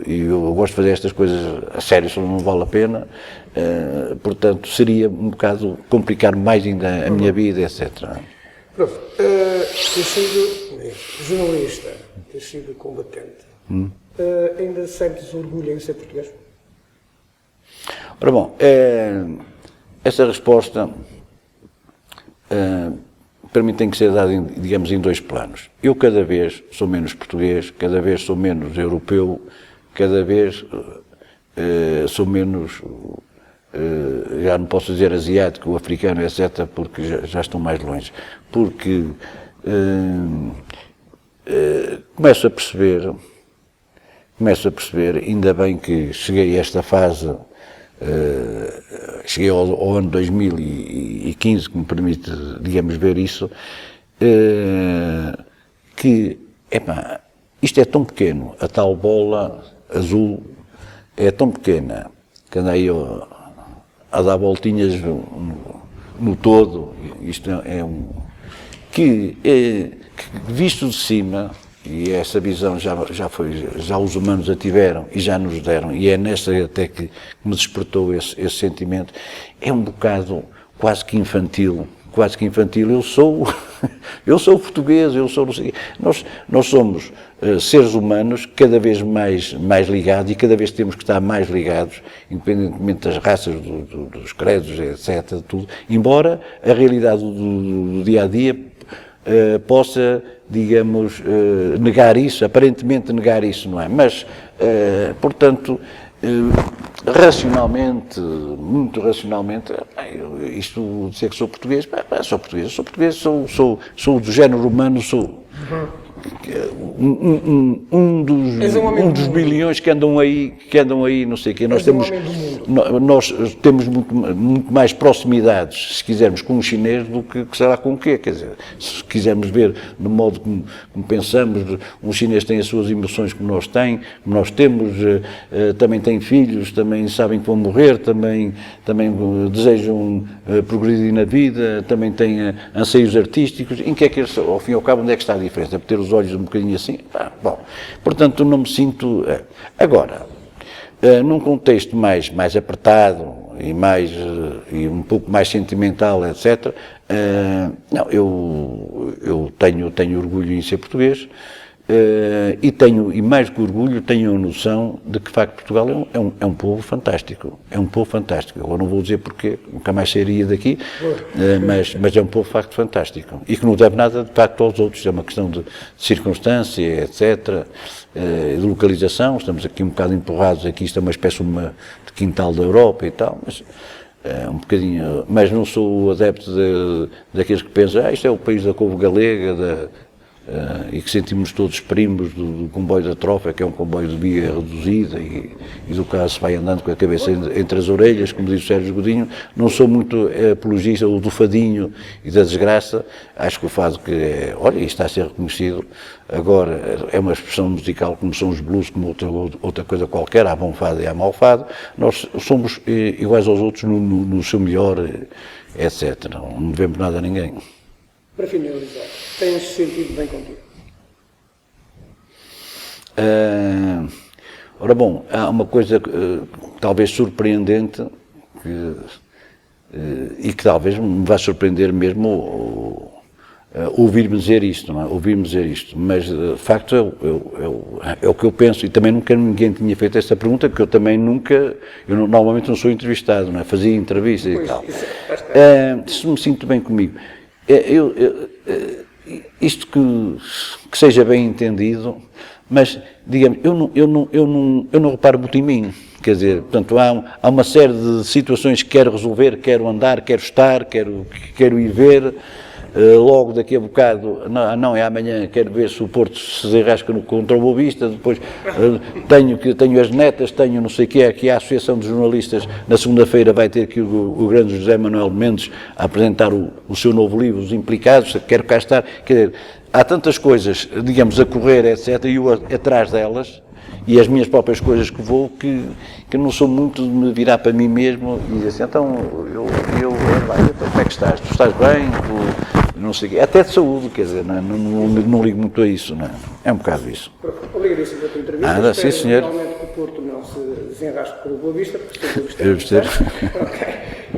e eu gosto de fazer estas coisas a sério, só não vale a pena, portanto, seria um bocado complicar mais ainda a minha vida, etc. Prof, ter sido jornalista, ter sido combatente, ainda sentes orgulho em ser português? Ora bom, essa resposta para mim tem que ser dada, digamos, em 2 planos. Eu cada vez sou menos português, cada vez sou menos europeu, cada vez sou menos... já não posso dizer asiático, africano, etc., porque já estão mais longe. Porque começo a perceber, ainda bem que cheguei a esta fase, cheguei ao ano 2015, que me permite, digamos, ver isso, que, isto é tão pequeno, a tal bola azul é tão pequena, que anda aí a dar voltinhas no todo, isto que visto de cima, e essa visão já os humanos a tiveram e já nos deram, e é nessa até que me despertou esse sentimento, é um bocado quase que infantil, eu sou português, nós somos seres humanos cada vez mais ligados e cada vez temos que estar mais ligados, independentemente das raças, dos credos, etc., tudo, embora a realidade do dia-a-dia possa, digamos, negar isso, aparentemente negar isso, não é? Mas, portanto, racionalmente, muito racionalmente, isto dizer que sou português, sou do género humano, sou um dos bilhões que andam aí, não sei o quê. Nós temos muito mais proximidades, se quisermos, com os chineses do que sei lá com o quê. Quer dizer, se quisermos ver no modo como pensamos, os chineses têm as suas emoções como nós temos, também têm filhos, também sabem que vão morrer, também desejam progredir na vida, também têm anseios artísticos. Em que é que eles, ao fim e ao cabo, onde é que está a diferença? É por ter os olhos um bocadinho assim? Bom, portanto, não me sinto... Agora, num contexto mais apertado e um pouco mais sentimental, etc., não, eu tenho orgulho em ser português, e mais que orgulho, tenho a noção de que, de facto, Portugal é um povo fantástico. Agora não vou dizer porque nunca mais sairia daqui, mas é um povo, de facto, fantástico. E que não deve nada, de facto, aos outros. É uma questão de circunstância, etc., de localização. Estamos aqui um bocado empurrados, aqui isto é uma espécie de quintal da Europa e tal, mas... um bocadinho, mas não sou adepto daqueles que pensam, isto é o país da couve galega, e que sentimos todos primos do comboio da trofa, que é um comboio de via reduzida e do caso se vai andando com a cabeça entre as orelhas, como diz o Sérgio Godinho. Não sou muito apologista do fadinho e da desgraça. Acho que o fado que olha, e está a ser reconhecido agora, é uma expressão musical como são os blues, como outra coisa qualquer, há bom fado e há mau fado. Nós somos iguais aos outros no seu melhor, etc. Não devemos nada a ninguém. Para finalizar, tens sentido bem contigo? Ora bom, há uma coisa talvez surpreendente e que talvez me vá surpreender mesmo ouvir-me dizer isto, não é? Ouvir-me dizer isto, mas de facto é o que eu penso, e também nunca ninguém tinha feito esta pergunta, porque eu também normalmente não sou entrevistado, não é? Fazia entrevistas e tal. Se me sinto bem comigo. Isto que seja bem entendido, mas, digamos, eu não reparo muito em mim, quer dizer, portanto, há uma série de situações que quero resolver, quero andar, quero estar, quero ir ver, logo daqui a bocado, não é amanhã, quero ver se o Porto se desenrasca contra o Boa Vista, depois tenho as netas, tenho não sei o que, aqui a Associação de Jornalistas, na segunda-feira vai ter aqui o grande José Manuel Mendes a apresentar o seu novo livro, Os Implicados, quero cá estar, quer dizer, há tantas coisas, digamos, a correr, etc., e eu atrás delas, e as minhas próprias coisas que vou, que não sou muito de me virar para mim mesmo e dizer assim, então, como é que estás? Tu estás bem? Não sei o quê. Até de saúde, quer dizer, não ligo muito a isso, não é? É um bocado isso. Obrigadíssimo pela tua entrevista. Nada, sim, senhor. Realmente que o Porto não se desenrasque pelo Boa Vista, porque o Boa Vista Deve ser. Ok.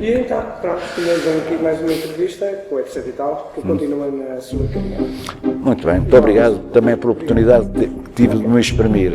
E então, pronto, tínhamos aqui mais uma entrevista com o etc e tal, que continua na sua caminhada. Muito bem, muito obrigado também pela oportunidade que tive de me exprimir.